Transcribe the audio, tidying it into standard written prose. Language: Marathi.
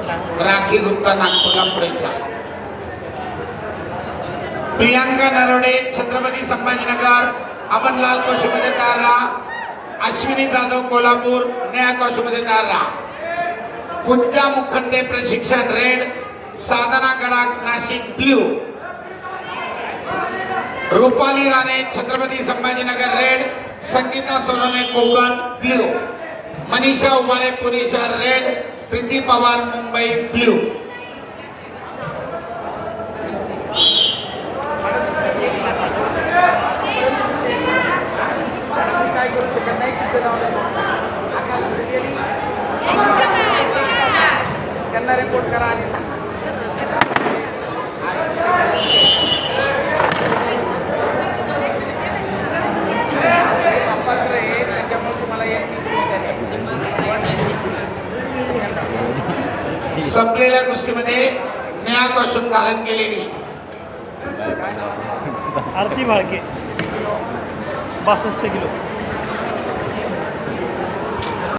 राखी गुप्ता नागपूरला पुढेचा, प्रियांका नरोडे छत्रपती संभाजीनगर अमनलाल कोशमध्ये तयार राहा, अश्विनी जाधव कोल्हापूर नया कोशमध्ये तयार राहा, पूजा मुखंडे प्रशिक्षण red, Sadhana Gadakh Nashik blue, Rupali Rane Chhatrapati Sambhajinagar red, Sangeeta Sonone Konkan blue, Manisha Ubale Pune शहर red, Preeti Pawar Mumbai blue. Report करा आणि संपलेल्या गोष्टीमध्ये नया कॉस्ट्यूम धारण केलेली आरती भाळके 62 किलो।